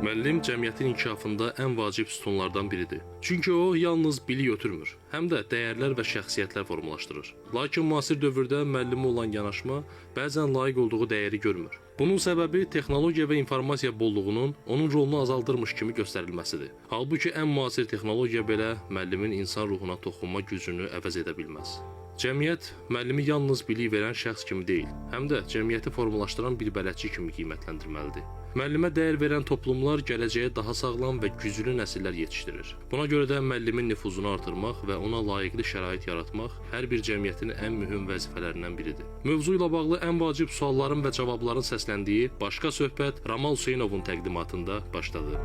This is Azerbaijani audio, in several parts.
Müəllim cəmiyyətin inkişafında ən vacib sütunlardan biridir. Çünki o yalnız bilik ötürmür, həm də dəyərlər və şəxsiyyətlər formalaşdırır. Lakin müasir dövrdə müəllimə olan yanaşma bəzən layiq olduğu dəyəri görmür. Bunun səbəbi texnologiya və informasiya bolluğunun onun rolunu azaldırmış kimi göstərilməsidir. Halbuki ən müasir texnologiya belə müəllimin insan ruhuna toxunma gücünü əvəz edə bilməz. Cəmiyyət müəllimi yalnız bilik verən şəxs kimi deyil, həm də cəmiyyəti formalaşdıran bir bələdçi kimi qiymətləndirməlidir. Müəllimə dəyər verən toplumlar gələcəyə daha sağlam və güclü nəsillər yetişdirir. Buna görə də müəllimin nüfuzunu artırmaq və ona layiqli şərait yaratmaq hər bir cəmiyyətin ən mühüm vəzifələrindən biridir. Mövzu ilə bağlı ən vacib sualların və cavabların səsləndiyi başqa söhbət Ramal Hüseynovun təqdimatında başladı.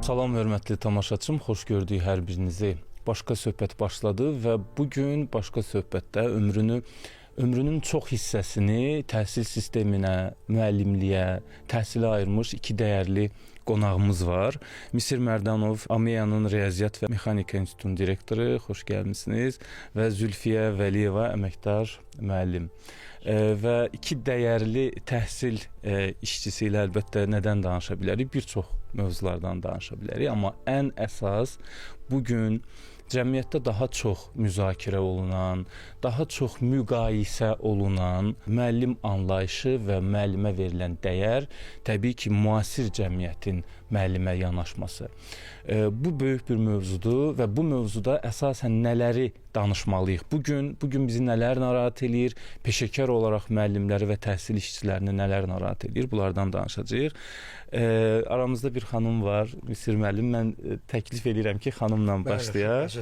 Salam hörmətli tamaşaçım, xoş gördük hər birinizi. Başqa söhbət başladı və bugün başqa söhbətdə ömrünün çox hissəsini təhsil sisteminə, müəllimliyə, təhsilə ayırmış iki dəyərli qonağımız var. Misir Mərdanov, AMEA-nın Riyaziyyat və Mexanika İnstitutunun direktoru, xoş gəlmisiniz və Zülfiyə Vəliyeva, əməkdar müəllim. Və iki dəyərli təhsil işçisi ilə əlbəttə nədən danışa bilərik? Bir çox mövzulardan danışa bilərik, amma ən əsas bugün cəmiyyətdə daha çox müzakirə olunan, daha çox müqayisə olunan müəllim anlayışı və müəllimə verilən dəyər təbii ki, müasir cəmiyyətin müəllimə yanaşması. Bu böyük bir mövzudur və bu mövzuda əsasən nələri danışmalıyıq? Bugün bizi nələr narahat eləyir? Peşəkar olaraq müəllimləri və təhsil işçilərini nələr narahat eləyir? Bunlardan danışacağıq. Aramızda bir xanım var, Misir müəllim. Mən təklif edirəm ki, xanımla başlayaq.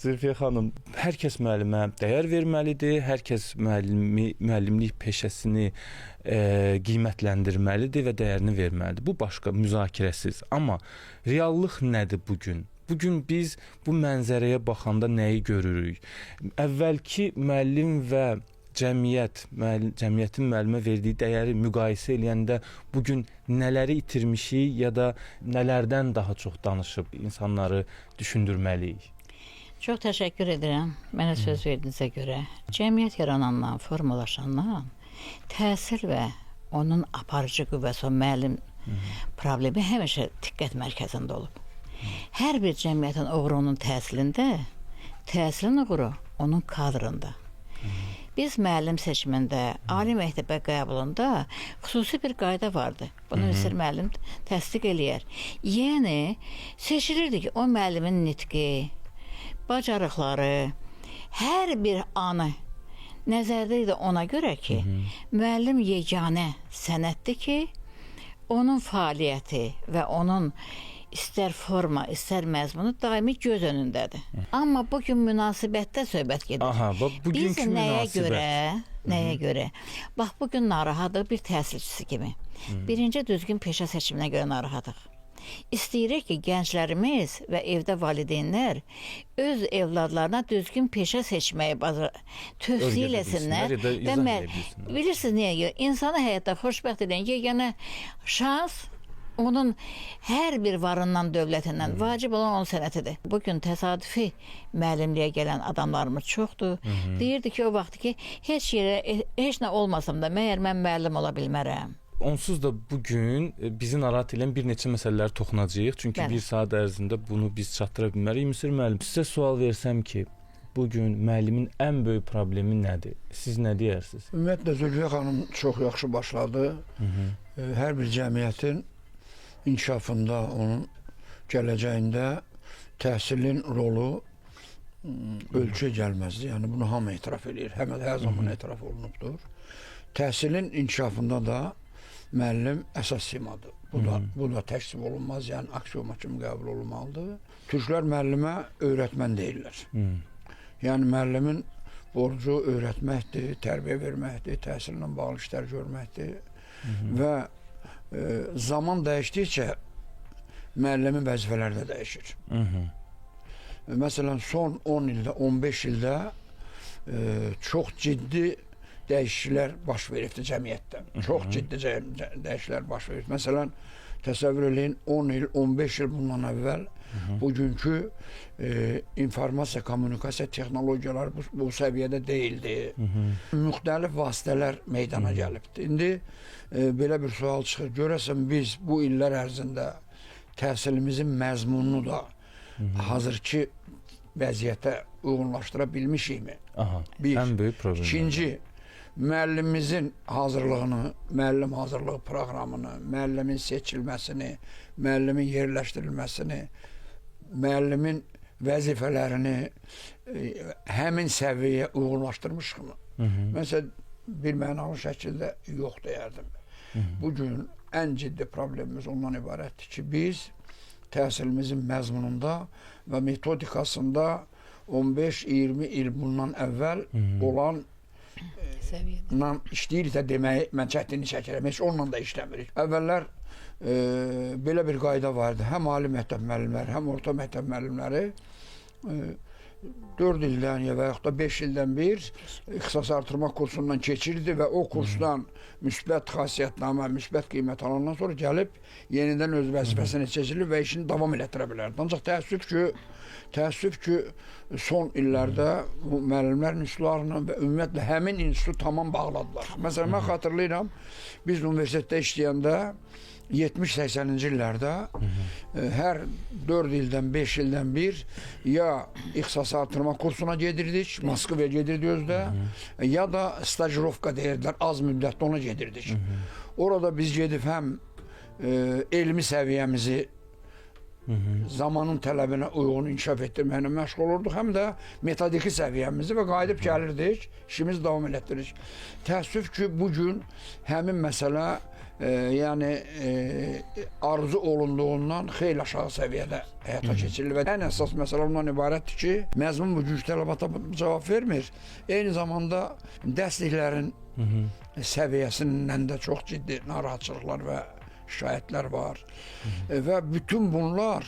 Zülfiyə xanım, hər kəs müəllimə dəyər verməlidir, hər kəs müəllimlik peşəsini qiymətləndirməlidir və dəyərini verməlidir. Bu başqa, müzakirəsiz. Amma reallıq nədir bugün? Bugün biz bu mənzərəyə baxanda nəyi görürük? Əvvəlki müəllim və cəmiyyətin müəllimə verdiyi dəyəri müqayisə eləyəndə bugün nələri itirmişik ya da nələrdən daha çox danışıb insanları düşündürməliyik? Çox təşəkkür edirəm mənə söz verdiyinizə görə. Cəmiyyət yaranandan, formalaşandan təhsil və onun aparıcı qüvvəsi, o müəllim problemi həmişə diqqət mərkəzində olub. Hər bir cəmiyyətin uğuru onun təhsilində, təhsilin uğuru onun kadrında. Biz müəllim seçimində, ali məktəbə qəbulunda xüsusi bir qayda vardı. Bunu Misir müəllim təsdiq eləyər. Yəni, seçilirdi ki, o müəllimin nitqi, bacarıqları, hər bir anı nəzərdə idi ona görə ki, müəllim yeganə sənətdir ki, onun fəaliyyəti və onun istər forma, istər məzmunu daimi göz önündədir. Amma bugün münasibətdə söhbət gedir. Aha, bax, bugünkü münasibət. Nəyə görə? Bax, bugün narahatıq bir təhsilçisi kimi. Birinci düzgün peşə seçiminə görə narahatıq. İstəyirik ki, gənclərimiz və evdə valideynlər öz evladlarına düzgün peşə seçməyi tövsiyə eləsinlər. Bilirsiniz niyə görə? İnsanı həyatda xoşbəxt edən yeganə şans onun hər bir varından, dövlətindən vacib olan onun sənətidir. Bugün təsadüfi müəllimliyə gələn adamlarımız çoxdur. Deyirdi ki, o vaxt ki, heç nə olmasam da məyər mən müəllim ola bilmərəm. Onsuz da bugün bizi narahat edən bir neçə məsələləri toxunacağıq. Çünki bir saat ərzində bunu biz çatdıra bilmərik. Misir müəllim, sizə sual versəm ki, bugün müəllimin ən böyük problemi nədir? Siz nə deyərsiniz? Ümumiyyətlə, Zülfiyə xanım çox yaxşı başladı. Hər bir cəmiyyətin inkişafında, onun gələcəyində təhsilin rolu ölçüyə gəlməzdir. Yəni, bunu hamı etiraf edir. Hər zaman etiraf olunubdur. Təhsilin inkişafında da müəllim əsas simadır. Bu da təksib olunmaz, yəni aksiyoma kimi qəbul olunmalıdır. Türklər müəllimə öyrətmən deyirlər. Yəni, müəllimin borcu öyrətməkdir, tərbiyə verməkdir, təhsillə bağlı işlər görməkdir və zaman dəyişdikcə müəllimin vəzifələri də dəyişir. Məsələn, son 10 ildə, 15 ildə çox ciddi dəyişikliklər baş veribdir cəmiyyətdə. Çox ciddi dəyişikliklər baş veribdir. Məsələn, təsəvvür eləyin, 10 il, 15 il bundan əvvəl Bugünkü informasiya, kommunikasiya texnologiyaları bu səviyyədə deyildi. Müxtəlif vasitələr meydana gəlibdi. İndi belə bir sual çıxır. Görəsən biz bu illər ərzində təhsilimizin məzmununu da hazırki vəziyyətə uyğunlaşdıra bilmişikmi? Bir. Ən böyük problem. İkinci, müəllimimizin hazırlığını, müəllim hazırlığı proqramını, müəllimin seçilməsini, müəllimin yerləşdirilməsini, müəllimin vəzifələrini həmin səviyyəyə uyğunlaşdırmışıq. Məsələn, bir mənalı şəkildə yox deyərdim. Bugün ən ciddi problemimiz ondan ibarətdir ki, biz təhsilimizin məzmununda və metodikasında 15-20 il bundan əvvəl olan işləyirsə deməyi mən çətinlik çəkirəm. Heç onunla da işləmirik. Əvvəllər belə bir qayda vardı. Həm ali məktəb müəllimləri, həm orta məktəb müəllimləri 4 ildən ya və yaxud da 5 ildən bir ixtisas artırma kursundan keçirdi və o kursdan müsbət xasiyyətnamə, müsbət qiymət alandan sonra gəlib yenidən öz vəzifəsinə seçilir və işini davam elətdirə bilərdi. Ancaq təəssüf ki, son illərdə bu müəllimlərin institutlarla və ümumiyyətlə həmin institutu tamam bağladılar. Məsələn, mən xatırlayıram, biz universitetdə işləyəndə 70-80-ci illərdə hər 4 ildən 5 ildən bir ya ixtisas artırma kursuna gedirdik, Moskvaya gedirdik özdə, ya da stajirovka deyirdilər, az müddətli ona gedirdik. Orada biz gedib həm elmi səviyyəmizi zamanın tələbinə uyğun inkişaf etdirməklə məşğul olurduq, həm də metodiki səviyyəmizi və qayıdıb gəlirdik, işimizi davam elətdiririk. Təəssüf ki, bugün həmin məsələ arzu olunduğundan xeyli aşağı səviyyədə həyata keçirilir və ən əsas məsələ ondan ibarətdir ki, məzmun bugünkü tələbata cavab vermir. Eyni zamanda dərsliklərin səviyyəsindən də çox ciddi narahatçılıqlar və şikayətlər var. Və bütün bunlar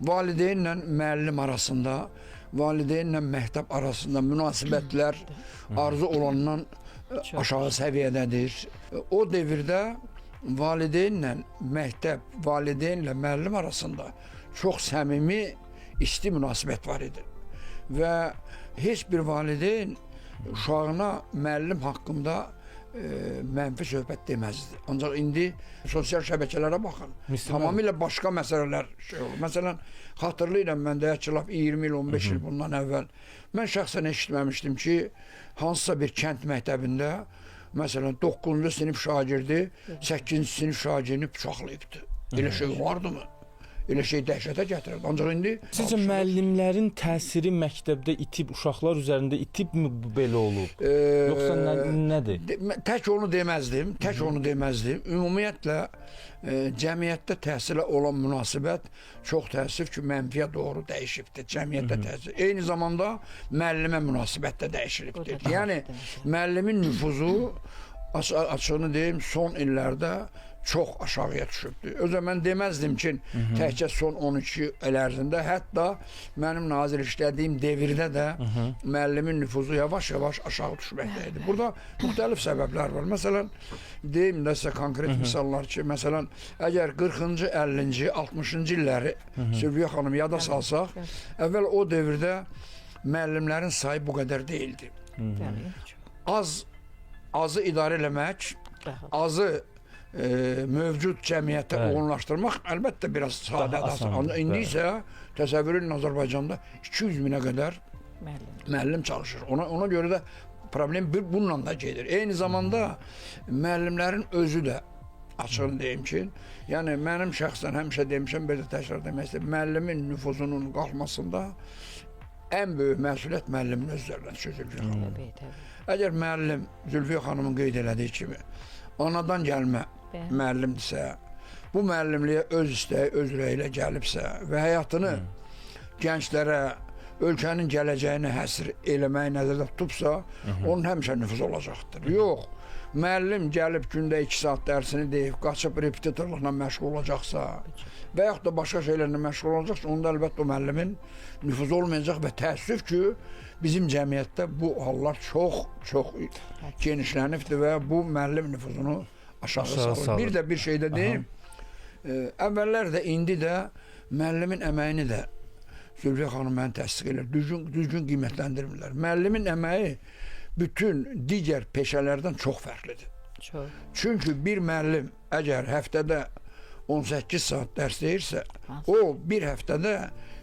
valideynlə müəllim arasında, valideynlə məktəb arasında münasibətlər arzu olandan aşağı səviyyədədir. O devirdə valideynlə məktəb, valideynlə müəllim arasında çox səmimi, isti münasibət var idi. Və heç bir valideyn uşağına müəllim haqqında mənfi söhbət deməzdi. Ancaq indi sosial şəbəkələrə baxın. Tamamilə başqa məsələlər olur. Məsələn, xatırlayıram mən deyək ki, 20 il, 15 il bundan əvvəl mən şəxsən eşitməmişdim ki, hansısa bir kənd məktəbində məsələn 9-cu sinif şagirdi 8-ci sinif şagirdini bıçaqlayıbdı. Elə şey vardı mı? Elə şey dəhşətə gətirirdi. Ancaq indi sizcə müəllimlərin təsiri məktəbdə itib, uşaqlar üzərində itibmi belə olub? Yoxsa nədir? Tək onu deməzdim. Ümumiyyətlə cəmiyyətdə təhsilə olan münasibət çox təəssüf ki, mənfiyə doğru dəyişibdir. Cəmiyyətdə təhsil. Eyni zamanda müəllimə münasibət də dəyişilibdir. Yəni müəllimin nüfuzu açığını deyim, son illərdə çox aşağıya düşübdür. Özə mən deməzdim ki, təkcə son 12 il ərzində, hətta mənim nazir işlədiyim devirdə də müəllimin nüfuzu yavaş-yavaş aşağı düşməkdəydi. Burada müxtəlif səbəblər var. Məsələn, deyim də sizə konkret misallar ki, məsələn, əgər 40-cı, 50-ci, 60-cı illəri Zülfiyə xanım yada salsaq, əvvəl o devirdə müəllimlərin sayı bu qədər deyildi. Azı idarə eləmək, azı mövcud cəmiyyətə uyğunlaşdırmaq əlbəttə biraz sadədir. İndi isə təsəvvür edin, Azərbaycanda 200 minə qədər müəllim çalışır. Ona görə də problem bununla da gedir. Eyni zamanda müəllimlərin özü də açığını deyim ki, yəni mənim şəxsən həmişə demişəm, bir də təkrar demək istəyirəm, müəllimin nüfuzunun qalxmasında ən böyük məsuliyyət müəllimin özlərindən Zülfiyə xanım. Əgər müəllim Zülfiyə xanımın qeyd elədiyi kimi anadan gəlmə müəllimdirsə, bu müəllimliyə öz istəyi, öz ürəyi ilə gəlibsə və həyatını gənclərə, ölkənin gələcəyini həsr eləməyi nəzərdə tutubsa, onun həmişə nüfuzu olacaqdır. Yox, müəllim gəlib gündə 2 saat dərsini deyib, qaçıb repetitorluqla məşğul olacaqsa və yaxud da başqa şeylərlə məşğul olacaqsa, onda əlbəttə o müəllimin nüfuzu olmayacaq və təəssüf ki, bizim cəmiyyətdə bu hallar çox genişlənibdir və bu müəllim nüfuzunu aşağı salır. Bir də bir şey də deyim, əvvəllər də indi də müəllimin əməyini də Zülfiyə xanım məni təsdiq edir. Düzgün qiymətləndirmirlər. Müəllimin əməyi bütün digər peşələrdən çox fərqlidir. Çox. Çünki bir müəllim əgər həftədə 18 saat dərs deyirsə, o bir həftədə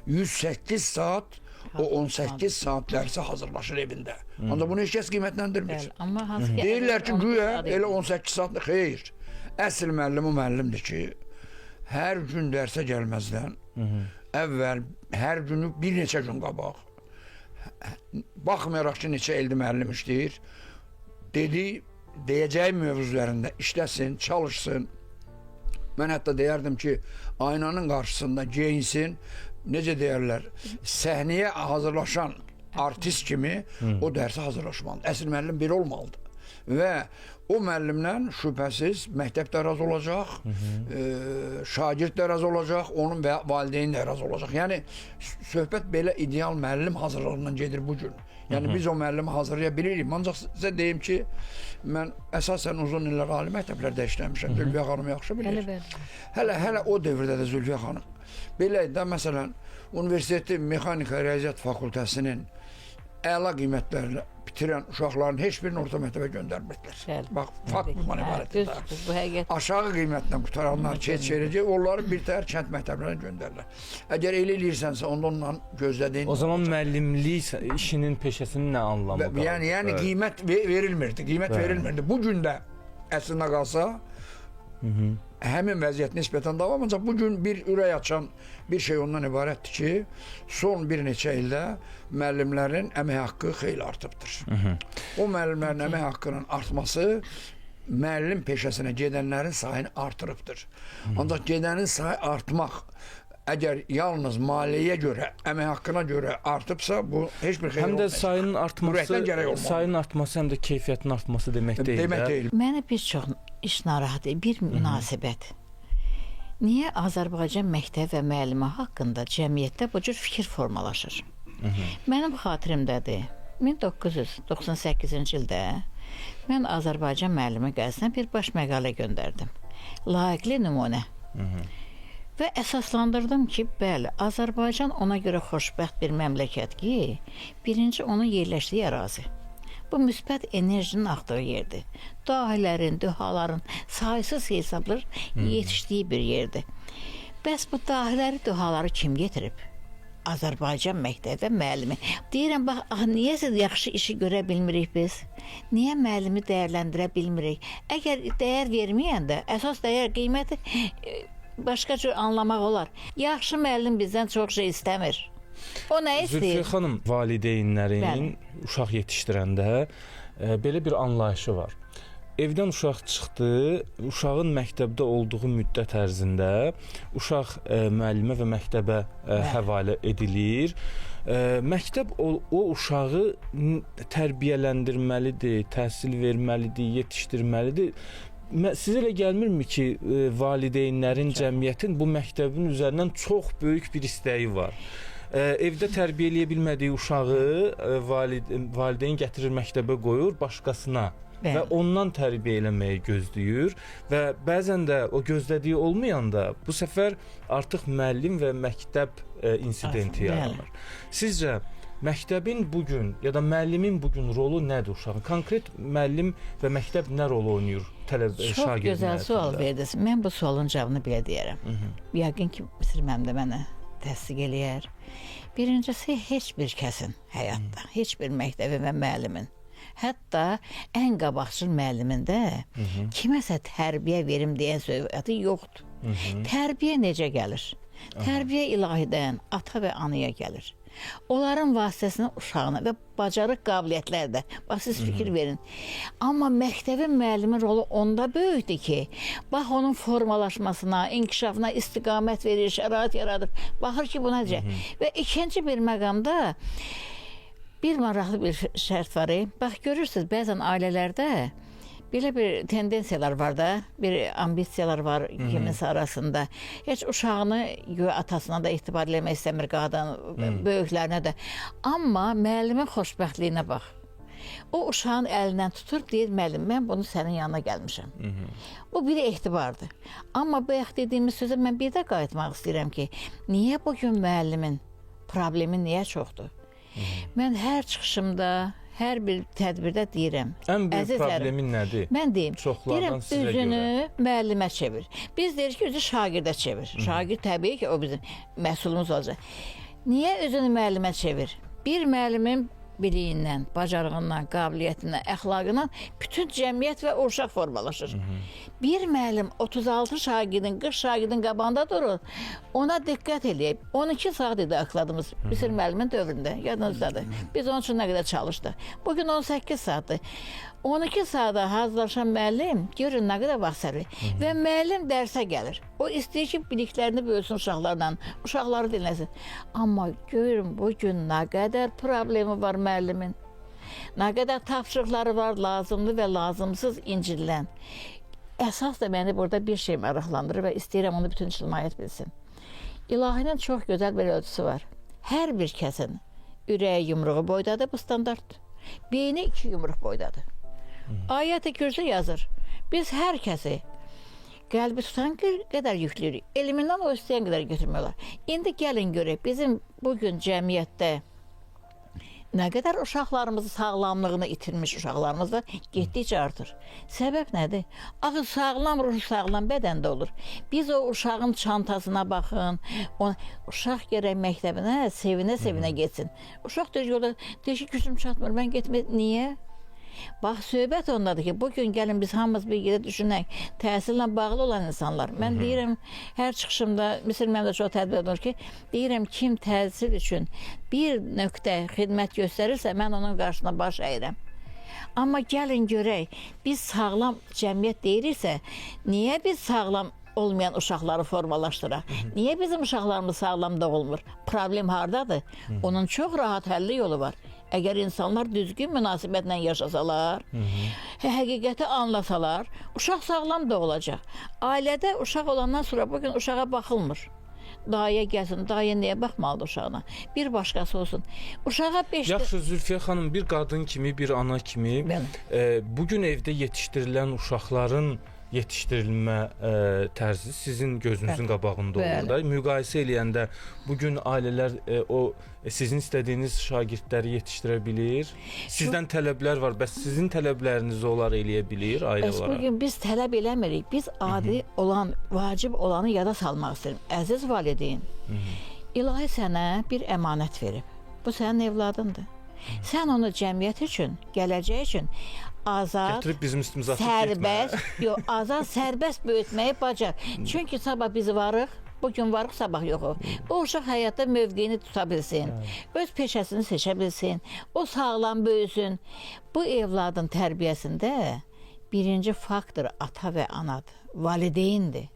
108 saat o 18 saat dərsə hazırlaşır evində. Ancaq bunu heç kəs qiymətləndirmir. Bəli, amma hansı ki Deyirlər ki, güya elə 18 saatlı xeyr. Əsl müəllim o müəllimdir ki, hər gün dərsə gəlməzdən əvvəl hər günü bir neçə gün qabaq, baxmayaraq ki, neçə ildir müəllim işləyir, deyəcəyi mövzularında işləsin, çalışsın. Mən hətta deyərdim ki, aynanın qarşısında geyinsin, necə deyərlər, səhnəyə hazırlaşan artist kimi o dərsə hazırlaşmalıdır. Əsl müəllim bir olmalıdır. Və o müəllimdən şübhəsiz məktəb də razı olacaq, şagird də razı olacaq, onun və valideyn də razı olacaq. Yəni, söhbət belə ideal müəllim hazırlığından gedir bugün. Yəni, biz o müəllimi hazırlaya bilirik. Ancaq sizə deyim ki, mən əsasən uzun illər ali məktəblərdə işləmişəm. Zülfiyə xanım yaxşı bilir. Hələ o dövrdə də Zülfiyə xanım. Belə də, məsələn, Universitetin Mexanika Riyaziyyat Fakültəsinin əla qiymətlərlə bitirən uşaqların heç birini orta məktəbə göndərmirdilər. Bax, fakt bundan ibarətdir. Aşağı qiymətlə qutaranlar keçəcək, onları bir təhər kənd məktəblərinə göndərirlər. Əgər elə eləyirsənsə, onunla gözlədiyin... O zaman müəllimlik işinin, peşəsinin nə anlamı qalır? Yəni qiymət verilmirdi. Bu gün də əslində qalsa, həmin vəziyyət nisbətən davam, ancaq bugün bir ürək açan bir şey ondan ibarətdir ki, son bir neçə ildə müəllimlərin əmək haqqı xeyli artıbdır. O müəllimlərin əmək haqqının artması müəllim peşəsinə gedənlərin sayını artırıbdır. Ancaq gedənin sayı artmaq əgər yalnız maliyyəyə görə, əmək haqqına görə artıbsa, bu heç bir xeyir olmayacaq. Həm də sayının artması, həm də keyfiyyətin artması demək deyil. Demək deyil. Məni bir çox iş narahat edir, bir münasibət. Niyə Azərbaycan məktəb və müəllimi haqqında cəmiyyətdə bu cür fikir formalaşır? Mənim xatirimdədir, 1998-ci ildə mən Azərbaycan müəllimi qəzetlərinə bir baş məqalə göndərdim. Layiqli nümunə. Və əsaslandırdım ki, bəli, Azərbaycan ona görə xoşbəxt bir məmləkət ki, birinci onun yerləşdiyi ərazi. Bu müsbət enerjinin axdığı yerdir. Dahilərin, dühaların saysız hesablar yetişdiyi bir yerdir. Bəs bu dahiləri, dühaları kim getirib? Azərbaycan məktəbdə müəllimi. Deyirəm, bax, niyəsə yaxşı işi görə bilmirik biz? Niyə müəllimi dəyərləndirə bilmirik? Əgər dəyər verməyəndə, əsas dəyər qiyməti başqa cür anlamaq olar. Yaxşı müəllim bizdən çox şey istəmir. O nə istəyir? Zülfiyə xanım, valideynlərin uşaq yetişdirəndə belə bir anlayışı var. Evdən uşaq çıxdı, uşağın məktəbdə olduğu müddət ərzində uşaq müəllimə və məktəbə həvalə edilir. Məktəb o uşağı tərbiyələndirməlidir, təhsil verməlidir, yetişdirməlidir. Sizə elə gəlmirmi ki, valideynlərin, cəmiyyətin bu məktəbin üzərindən çox böyük bir istəyi var? Evdə tərbiyə eləyə bilmədiyi uşağı valideyn gətirir məktəbə qoyur başqasına və ondan tərbiyə eləməyi gözləyir və bəzən də o gözlədiyi olmayanda bu səfər artıq müəllim və məktəb insidenti yaranır. Sizcə məktəbin bugün ya da müəllimin bugün rolu nədir uşağın? Konkret müəllim və məktəb nə rol oynayır şagirdin həyatında? Çox gözəl sual verdiniz. Mən bu sualın cavabını belə deyərəm. Yəqin ki, Müslim də mənə təsdiq eləyər. Birincisi, heç bir kəsin həyatda, heç bir məktəbin və müəllimin, hətta ən qabaqcıl müəllimin də kiməsə tərbiyə verim deyən söhbəti yoxdur. Tərbiyə necə gəlir? Tərbiyə ilahidən, ata və anaya gəlir. Onların vasitəsilə uşağına və bacarıq qabiliyyətlər də, bax siz fikir verin. Amma məktəbin müəllimin rolu onda böyükdür ki, bax onun formalaşmasına, inkişafına istiqamət verir, şərait yaradır. Baxır ki, bu necə? Və ikinci bir məqamda bir maraqlı bir şərt var. Bax, görürsünüz, bəzən ailələrdə belə bir tendensiyalar var da, bir ambisiyalar var kiminsə arasında. Heç uşağını atasına da etibar eləmək istəmir qadın, böyüklərinə də. Amma müəllimin xoşbəxtliyinə bax. O uşağın əlindən tutur, deyir müəllim, mən bunu sənin yanına gəlmişəm. Bu bir etibardır. Amma bayaq dediyimiz sözə mən bir də qayıtmaq istəyirəm ki, niyə bugün müəllimin problemi niyə çoxdur? Mən hər çıxışımda, hər bir tədbirdə deyirəm. Ən böyük əzizlərim, problemin nədir? mən deyim, Çoxlardan sizə üzünü görə. müəllimə çevir. Biz deyirik ki, üzü şagirdə çevir. Şagird təbii ki, o bizim məhsulumuz olacaq. Niyə özünü müəllimə çevir? Bir müəllimin biliyindən, bacarığından, qabiliyyətindən, əxlaqından bütün cəmiyyət və uşaq formalaşır. Bir müəllim 36 şagirdin, 40 şagirdin qabağında durur, ona diqqət eləyib. 12 saat idi akladığımız Misir müəllimin dövründə, yadınızdadır. Biz onun üçün nə qədər çalışdıq. Bugün 18 saatdır. 12 saata hazırlaşan müəllim görün nə qədər vaxt sərfi. Və müəllim dərsə gəlir. O istəyir ki, biliklərini bölsün uşaqlarla, uşaqları dinləsin. Amma görün bugün nə qədər problemi var müəllimin. Nə qədər tapşırıqları var, lazımlı və lazımsız incilən. Əsas da məni burada bir şey maraqlandırır və istəyirəm onu bütün cəmiyyət bilsin. İlahinin çox gözəl bir ölçüsü var. Hər bir kəsin ürəyi yumruğu boydadır, bu standartdır. Beyni 2 yumruq boydadır. Ayət-i Kürsü yazır. Biz hər kəsi qəlbi tutan qədər yükləyirik. Elmindən o istəyən qədər götürmək olar. İndi gəlin görək, bizim bugün cəmiyyətdə nə qədər uşaqlarımızın sağlamlığını itirmiş uşaqlarımız da getdikcə artır. Səbəb nədir? Axı sağlam ruh sağlam bədəndə olur. Biz o uşağın çantasına baxın, uşaq gərək məktəbinə sevinə-sevinə getsin. Uşaq deyir yolda, deyir ki, gücüm çatmır, mən getmək. Niyə? Bax, söhbət ondadır ki, bugün gəlin biz hamımız bir yerə düşünək, təhsillə bağlı olan insanlar. Mən deyirəm, hər çıxışımda, Misir mənim də çox tədbir olur ki, deyirəm, kim təhsil üçün bir nöqtə xidmət göstərirsə, mən onun qarşısına baş əyirəm. Amma gəlin görək, biz sağlam cəmiyyət deyiriksə, niyə biz sağlam olmayan uşaqları formalaşdıraq? Niyə bizim uşaqlarımız sağlam doğulmur? Problem hardadır? Onun çox rahat həlli yolu var. Əgər insanlar düzgün münasibətlə yaşasalar, həqiqəti anlasalar, uşaq sağlam doğulacaq. Ailədə uşaq olandan sonra bugün uşağa baxılmır. Dayıya gəlsin, dayıya niyə baxmalıdır uşağına? Bir başqası olsun. Uşağa 5... Yaxşı, Zülfiyə xanım, bir qadın kimi, bir ana kimi bugün evdə yetişdirilən uşaqların yetişdirilmə tərzi sizin gözünüzün qabağında olur da. Müqayisə eləyəndə bugün ailələr sizin istədiyiniz şagirdləri yetişdirə bilir. Sizdən tələblər var. Bəs sizin tələblərinizi onlar eləyə bilir ailə olaraq? Bugün biz tələb eləmirik. Biz adi olan, vacib olanı yada salmaq istəyirəm. Əziz valideyn, İlahi sənə bir əmanət verib. Bu sənin evladındır. Sən onu cəmiyyət üçün, gələcək üçün azad, gətirib bizim üstümüzə atıb sərbəst, yox, azad, sərbəst böyütməyi bacar. Çünki sabah biz varıq, bugün varıq, sabah yoxuq. O uşaq həyatda mövqeyini tuta bilsin, öz peşəsini seçə bilsin, o sağlam böyüsün. Bu evladın tərbiyəsində birinci faktor ata və anadır, valideyndir.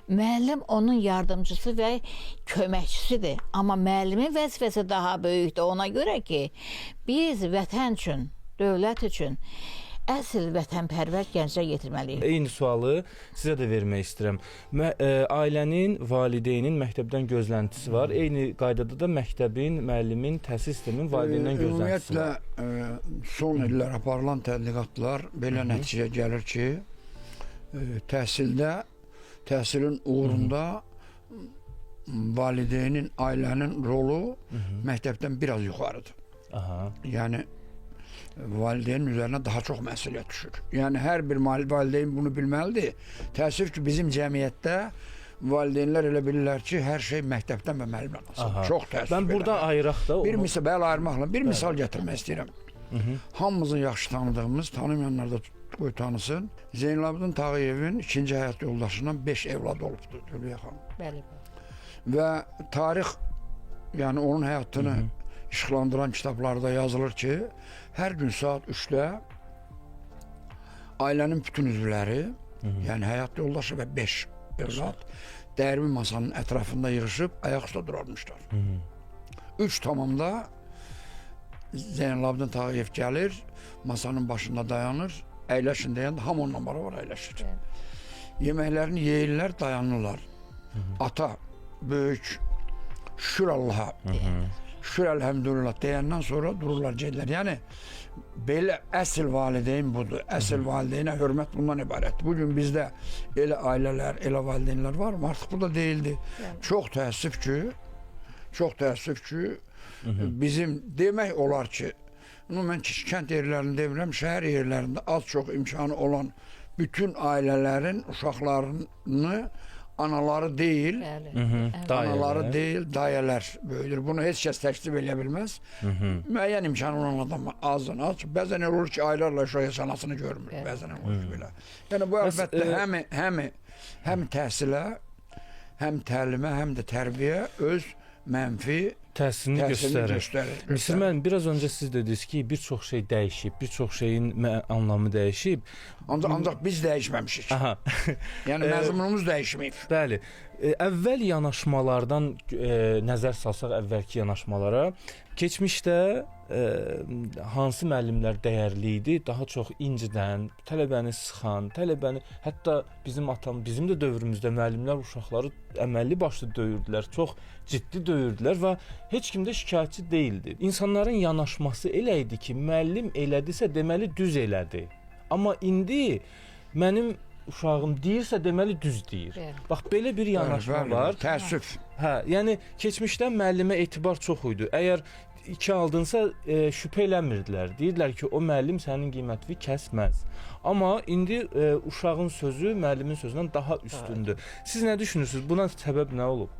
Müəllim onun yardımcısı və köməkçisidir. Amma müəllimin vəzifəsi daha böyükdür ona görə ki, biz vətən üçün, dövlət üçün əsl vətənpərvər gənclər yetirməliyik. Eyni sualı sizə də vermək istəyirəm. Ailənin, valideynin məktəbdən gözləntisi var. Eyni qaydada da məktəbin, müəllimin, təhsil sisteminin valideyndən gözləntisi var. Ümumiyyətlə, son illər aparılan tədqiqatlar belə nəticəyə gəlir ki, təhsilin uğrunda valideynin, ailənin rolu məktəbdən biraz yuxarıdır. Yəni, valideynin üzərinə daha çox məsuliyyət düşür. Yəni, hər bir valideyn bunu bilməlidir. Təəssüf ki, bizim cəmiyyətdə valideynlər elə bilirlər ki, hər şey məktəbdən və müəllimdən asılıdır. Çox təəssüf. Mən burada ayıraq da... Bir misal gətirmək istəyirəm. Hamımızın yaxşı tanıdığımız, tanımayanlar da qoy tanısın. Zeynalabdin Tağıyevin ikinci həyat yoldaşından 5 evladı olubdur, Zülfiyə xanım. Bəli. Və tarix, yəni onun həyatını işıqlandıran kitablarda yazılır ki, hər gün saat 3-də ailənin bütün üzvləri, yəni həyat yoldaşı və 5 evlad dəyirmi masanın ətrafında yığışıb ayaq üstə durarmışlar. 3 tamamda Zeynalabdin Tağıyev gəlir, masanın başında dayanır, əyləşin deyəndə hamı onunla beraber əyləşir. Yeməklərini yeyirlər, dayanırlar. Ata, böyük, şükür Allaha. şükür elhamdülillah deyəndən sonra dururlar gedirlər. Yəni belə əsl valideyn budur. Əsl valideynə hörmət bundan ibarətdir. Bu gün bizdə elə ailələr, elə valideynlər var mı? Artıq bu da deyildi. Çox təəssüf ki, bizim demək olar ki, mən kənd yerlərində demirəm, şəhər yerlərində az-çox imkanı olan bütün ailələrin uşaqlarını anaları deyil, anaları deyil, dayələr böyüdür. Bunu heç kəs təklif eləyə bilməz. Müəyyən imkanı olan adam azdan az. Bəzən elə olur ki, aylarla uşaq anasını görmür. Bəzən olur belə. Yəni bu əlbəttə həm təhsilə, həm təlimə, həm də tərbiyə öz mənfi təsirini göstərir. Misir müəllim, biraz öncə siz dediniz ki, bir çox şey dəyişib, bir çox şeyin anlamı dəyişib. Ancaq biz dəyişməmişik. Aha. Yəni məzmunumuz dəyişməyib. Bəli. Əvvəl yanaşmalardan nəzər salsaq əvvəlki yanaşmalara, keçmişdə hansı müəllimlər dəyərli idi? Daha çox incidən, tələbəni sıxan, hətta bizim də dövrümüzdə müəllimlər uşaqları əməlli başlı döyürdülər, çox ciddi döyürdülər və heç kim də şikayətçi deyildi. İnsanların yanaşması elə idi ki, müəllim elədisə deməli düz elədi. Amma indi mənim uşağım deyirsə deməli düz deyir. Bax belə bir yanaşma var. Təəssüf. Hə, yəni keçmişdə müəllimə etibar çox idi. Əgər 2 aldınsa şübhə eləmirdilər. Deyirdilər ki, o müəllim sənin qiymətini kəsməz. Amma indi uşağın sözü müəllimin sözündən daha üstündür. Siz nə düşünürsünüz? Buna səbəb nə olub?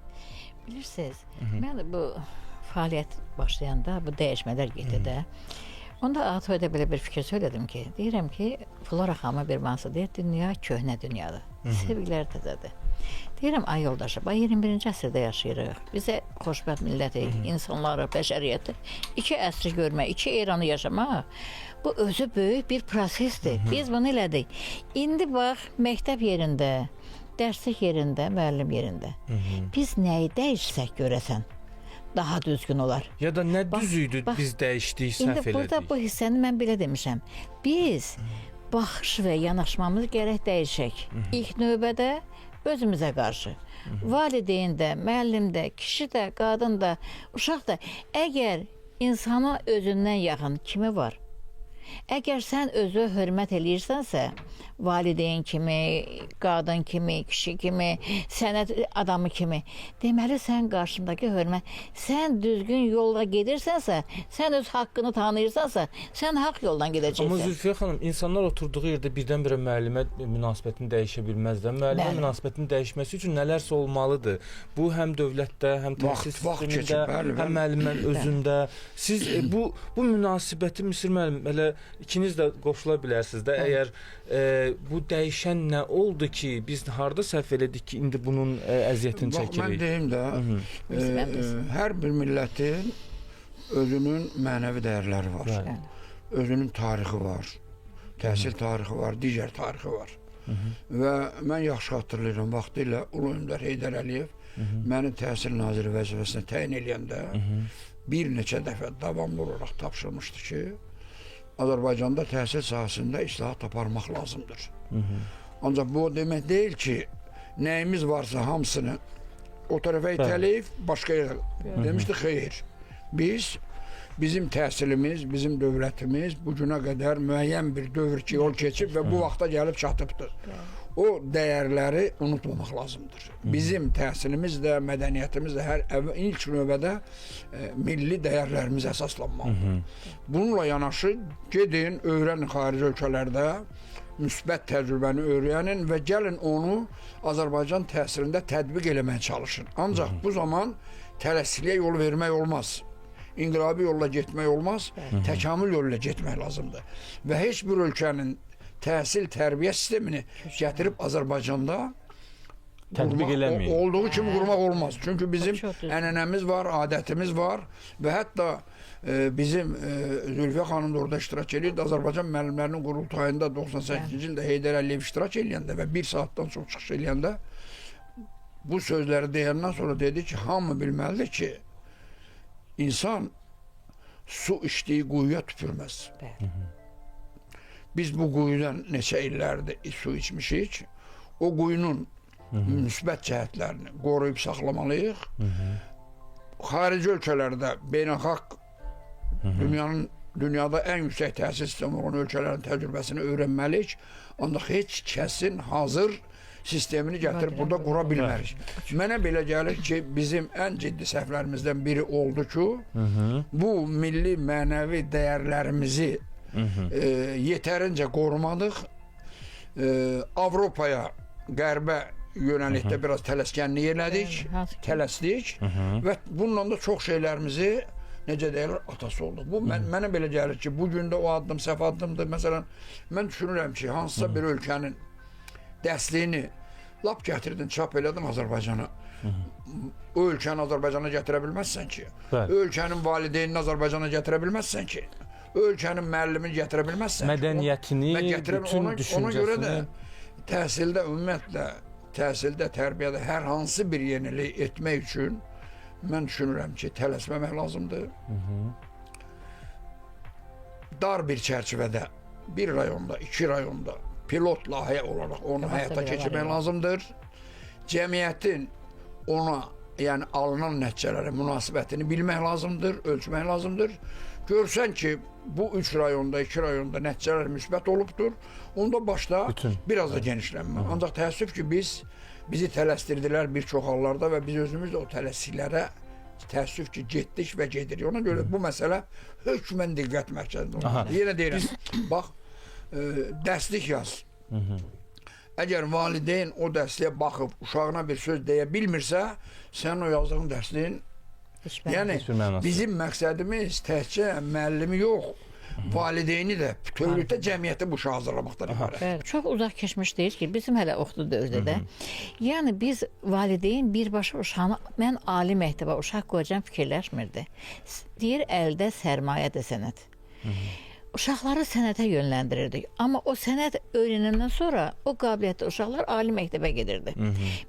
Bilirsiniz, mən bu fəaliyyət başlayanda bu dəyişmələr getdi də. Onda ATV-də belə bir fikir söylədim ki, deyirəm ki, Flora xanıma bir mansı deyir, dünya köhnə dünyadır, sevgilər təzədir. Deyirəm, ay yoldaşı, 21-ci əsrdə yaşayırıq, bizə xoşbəxt millətik, insanları, bəşəriyyəti, 2 əsri görmək, 2 eranı yaşamaq, bu özü böyük bir prosesdir. Biz bunu elədik. İndi bax, məktəb yerində, dərslik yerində, müəllim yerində, biz nəyi dəyişsək görəsən, daha düzgün olar. Ya da nə düz idi biz dəyişdik, səhv elədik. İndi burada bu hissəni mən belə demişəm. Biz baxış və yanaşmamız gərək dəyişək. İlk növbədə özümüzə qarşı. Valideyn də, müəllim də, kişi də, qadın da, uşaq da. Əgər insana özündən yaxın kimi var, əgər sən özü hörmət eləyirsənsə, valideyn kimi, qadın kimi, kişi kimi, sənət adamı kimi, deməli sən qarşındakı hörmət, sən düzgün yolla gedirsənsə, sən öz haqqını tanıyırsansa, sən haqq yoldan gedəcəksən. Amma Zülfiyə xanım, insanlar oturduğu yerdə birdən-birə müəllimə münasibətini dəyişə bilməz də. Müəllimə münasibətinin dəyişməsi üçün nələrsə olmalıdır. Bu həm dövlətdə, həm təhsil sistemində, həm müəllimin özündə. Siz bu münasibəti Misir müəllim, elə ikiniz də qoşula bilərsiniz də. Əgər bu dəyişən nə oldu ki, biz harda səhv elədik ki, indi bunun əziyyətini çəkirik? Mən deyim də, hər bir millətin özünün mənəvi dəyərləri var. Özünün tarixi var, təhsil tarixi var, digər tarixi var. Və mən yaxşı xatırlayıram, vaxtilə Ulu Öndər Heydər Əliyev məni təhsil naziri vəzifəsinə təyin eləyəndə bir neçə dəfə davamlı olaraq tapşırmışdı ki, Azərbaycanda təhsil sahəsində islahat aparmaq lazımdır. Ancaq bu demək deyil ki, nəyimiz varsa hamısını o tərəfə itələyib, başqa yerə demişdi, xeyr. Bizim təhsilimiz, bizim dövlətimiz bu günə qədər müəyyən bir dövr ki, yol keçib və bu vaxta gəlib çatıbdır. O dəyərləri unutmamaq lazımdır. Bizim təhsilimiz də, mədəniyyətimiz də ilk növbədə milli dəyərlərimiz əsaslanmalıdır. Bununla yanaşı gedin, öyrənin xarici ölkələrdə, müsbət təcrübəni öyrənin və gəlin onu Azərbaycan təhsilində tətbiq eləməyə çalışın. Ancaq bu zaman tələsliyə yol vermək olmaz. İnqilabi yolla getmək olmaz, təkamül yolla getmək lazımdır. Və heç bir ölkənin təhsil, tərbiyə sistemini gətirib Azərbaycanda tətbiq eləməyib. Olduğu kimi qurmaq olmaz. Çünki bizim ənənəmiz var, adətimiz var və hətta bizim Zülfiyə xanım da orada iştirak edirdi. Azərbaycan müəllimlərinin qurultayında 98-ci ildə Heydər Əliyev iştirak eləyəndə və 1 saatdan çox çıxış eləyəndə bu sözləri deyəndən sonra dedi ki, hamı bilməlidir ki, insan su içdiyi quyuya tüpürməz. Biz bu quyudan neçə illərdir su içmişik. O quyunun müsbət cəhətlərini qoruyub saxlamalıyıq. xarici ölkələrdə beynəlxalq dünyada ən yüksək təhsil sistemi olan ölkələrin təcrübəsini öyrənməliyik. Ancaq heç kəsin hazır sistemini gətirib burada qura bilmərik. Mənə belə gəlir ki, bizim ən ciddi səhvlərimizdən biri oldu ki, bu milli mənəvi dəyərlərimizi yetərincə qorumadıq. Avropaya, qərbə yönəlikdə biraz tələskənlik elədik, tələsdik və bununla da çox şeylərimizi necə deyirlər, atası olduq. Bu mənə belə gəlir ki, bu gün də o addım səhv addımdır. Məsələn, mən düşünürəm ki, hansısa bir ölkənin dərsliyini lap gətirdin, çap elədin Azərbaycana. O ölkəni Azərbaycana gətirə bilməzsən ki. O ölkənin valideynini Azərbaycana gətirə bilməzsən ki. O ölkənin müəllimini gətirə bilməzsən ki. Mədəniyyətini, bütün düşüncəsini. Ona görə də təhsildə, ümumiyyətlə, təhsildə, tərbiyədə hər hansı bir yenilik etmək üçün mən düşünürəm ki, tələsməmək lazımdır. Dar bir çərçivədə, bir rayonda, 2 rayonda pilot layihə olaraq onu həyata keçirmək lazımdır. Cəmiyyətin ona, yəni alınan nəticələrə münasibətini bilmək lazımdır, ölçmək lazımdır. Görsən ki, bu 3 rayonda, 2 rayonda nəticələr müsbət olubdur, onda başda biraz da genişlənmə. Ancaq təəssüf ki, bizi tələsdirdilər bir çox hallarda və biz özümüz də o tələsiklərə təəssüf ki, getdik və gedirik. Ona görə bu məsələ hökmən diqqət mərkəzində olmalıdır. Yenə deyirəm, bax, dərslik yaz. Əgər valideyn o dərsliyə baxıb uşağına bir söz deyə bilmirsə, sən o yazdığın dərsliyin, yəni bizim məqsədimiz təkcə müəllimi yox, valideyni də, bütövlükdə cəmiyyəti bu uşağı hazırlamaqdan ibarət. Çox uzaq keçmiş deyir ki, bizim hələ oxudu dövrdə də. Yəni biz valideyn birbaşa uşağını, mən ali məktəbə uşaq qoyacam fikirləşmirdi. Deyir, əldə sərmayədir sənət. Uşaqları sənətə yönləndirirdik. Amma o sənət öyrənəndən sonra o qabiliyyətli uşaqlar ali məktəbə gedirdi.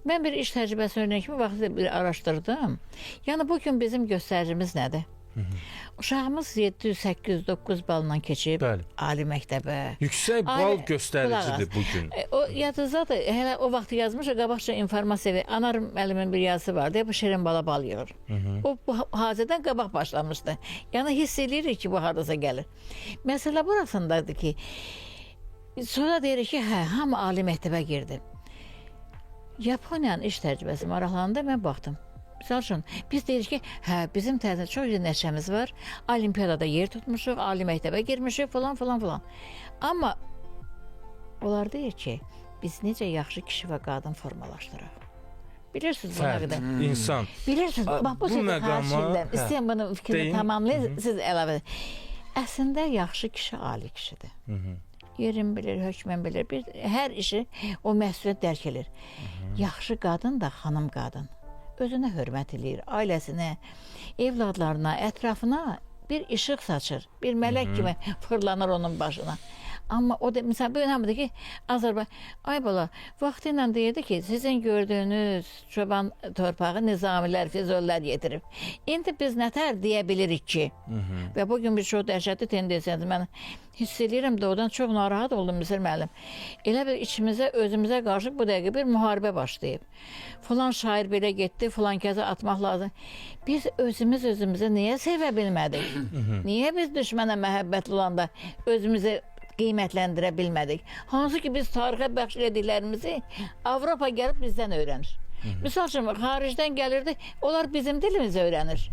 Mən bir iş təcrübəsi örnəyi kimi vaxtında bir araşdırdım. Yəni bugün bizim göstəricimiz nədir? Uşağımız 700, 800, 9 balla keçib ali məktəbə. Yüksək bal göstəricidir bugün. O yadınızdadır, hələ o vaxt yazmışıq, qabaqca informasiya və Anar müəllimin bir yazısı vardı, bu şirin bala bal yığır. O bu hadisədən qabaq başlamışdı. Yəni hiss edirik ki, bu hardasa gəlir. Məsələ burasındadır ki, sonra deyirik ki, hə, hamı ali məktəbə girdi. Yaponiyanın iş təcrübəsi maraqlandı, mən baxdım. Misal üçün, biz deyirik ki, hə, bizim təhsildə çox nəşəmiz var, olimpiyadada yer tutmuşuq, ali məktəbə girmişik, falan, falan, falan. Amma onlar deyir ki, biz necə yaxşı kişi və qadın formalaşdırıq. Bilirsiniz buna qədər. İnsan. Bilirsiniz, bax, bu məqama istəyəm bunu fikrini tamamlayın, siz əlavə edin. Əslində, yaxşı kişi ali kişidir. Yerin bilir, hökmən bilir, hər işi o məsuliyyət dərk edir. Yaxşı qadın da xanım qadın. Özünə hörmət eləyir, ailəsinə, evladlarına, ətrafına bir işıq saçır. Bir mələk kimi fırlanır onun başına. Amma o da, məsələn, bu önəmlidir ki, ay bala, vaxtı ilə deyirdi ki, sizin gördüyünüz çoban torpağı nizamilər, füzullər yetirib. İndi biz nətər deyə bilirik ki, və bugün bir çox dəhşətli tendensiyadır. Mən hiss edirəm, doğrudan çox narahat oldum, Misir müəllim. Elə bir içimizə, özümüzə qarşı bu dəqiqə bir müharibə başlayıb. Falan şair belə getdi, falan kəsə atmaq lazım. Biz özümüzə niyə sevə bilmədik? Niyə biz düşmənə məhəbbətli olanda özümüzə qiymətləndirə bilmədik? Hansı ki, biz tarixə bəxş ediklərimizi Avropa gəlib bizdən öyrənir. Misal üçün, xaricdən gəlirdi, onlar bizim dilimizi öyrənir.